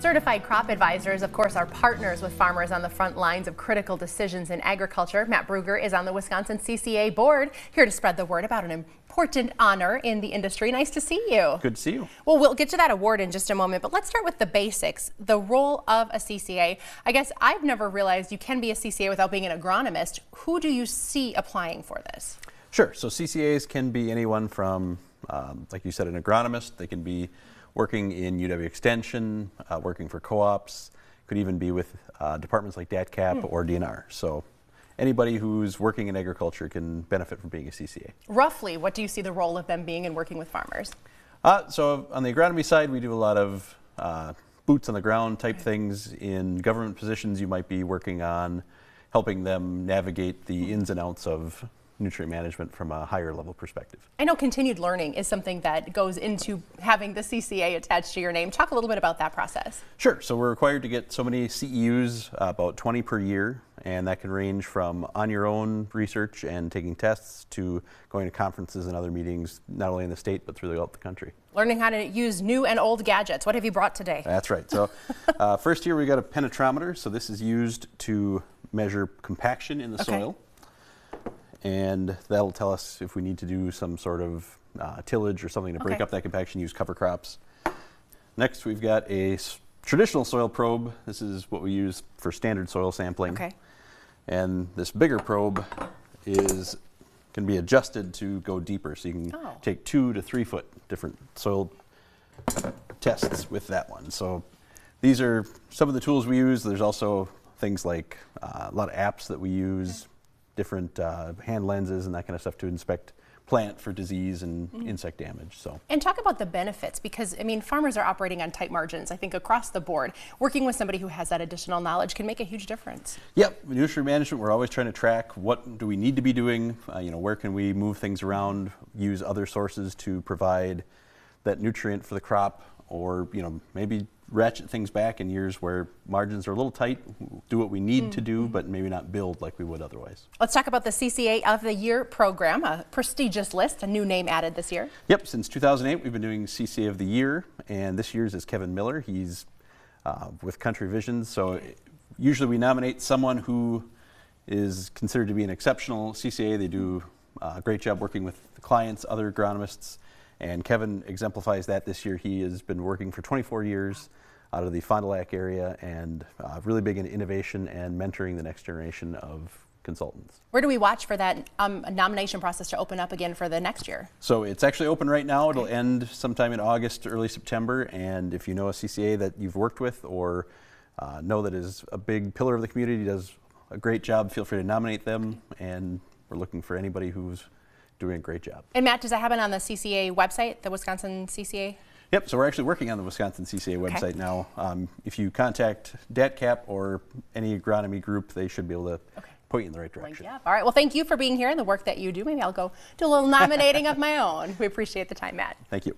Certified crop advisors, of course, are partners with farmers on the front lines of critical decisions in agriculture. Matt Brugger is on the Wisconsin CCA board, here to spread the word about an important honor in the industry. Nice to see you. Good to see you. Well, we'll get to that award in just a moment, but let's start with the basics. The role of a CCA. I guess I've never realized you can be a CCA without being an agronomist. Who do you see applying for this? Sure. So CCAs can be anyone from, like you said, an agronomist. They can be working in UW Extension, working for co-ops, could even be with departments like DATCAP or DNR. So anybody who's working in agriculture can benefit from being a CCA. Roughly, what do you see the role of them being in working with farmers? So on the agronomy side, we do a lot of boots on the ground type things. In government positions, you might be working on helping them navigate the ins and outs of nutrient management from a higher level perspective. I know continued learning is something that goes into having the CCA attached to your name. Talk a little bit about that process. Sure. So we're required to get so many CEUs, about 20 per year, and that can range from on your own research and taking tests to going to conferences and other meetings, not only in the state, but throughout the country. Learning how to use new and old gadgets. What have you brought today? That's right. So first here we got a penetrometer. So this is used to measure compaction in the soil. And that'll tell us if we need to do some sort of tillage or something to break up that compaction, use cover crops. Next, we've got a traditional soil probe. This is what we use for standard soil sampling. And this bigger probe can be adjusted to go deeper. So you can take 2 to 3 foot different soil tests with that one. So these are some of the tools we use. There's also things like a lot of apps that we use, different hand lenses and that kind of stuff to inspect plant for disease and insect damage. And talk about the benefits, because I mean, farmers are operating on tight margins, I think, across the board. Working with somebody who has that additional knowledge can make a huge difference. Yep, nutrient management, we're always trying to track what do we need to be doing, where can we move things around, use other sources to provide that nutrient for the crop, or maybe ratchet things back in years where margins are a little tight, do what we need to do, but maybe not build like we would otherwise. Let's talk about the CCA of the Year program, a prestigious list, a new name added this year. Yep, since 2008 we've been doing CCA of the Year, and this year's is Kevin Miller. He's with Country Visions, so usually we nominate someone who is considered to be an exceptional CCA. They do a great job working with the clients, other agronomists, and Kevin exemplifies that this year. He has been working for 24 years out of the Fond du Lac area and really big in innovation and mentoring the next generation of consultants. Where do we watch for that nomination process to open up again for the next year? So it's actually open right now. It'll end sometime in August, early September. And if you know a CCA that you've worked with or know that is a big pillar of the community, does a great job, feel free to nominate them. And we're looking for anybody who's doing a great job. And Matt, does that happen on the CCA website, the Wisconsin CCA? Yep, so we're actually working on the Wisconsin CCA website now. If you contact DATCAP or any agronomy group, they should be able to point you in the right direction. All right, well, thank you for being here and the work that you do. Maybe I'll go do a little nominating of my own. We appreciate the time, Matt. Thank you.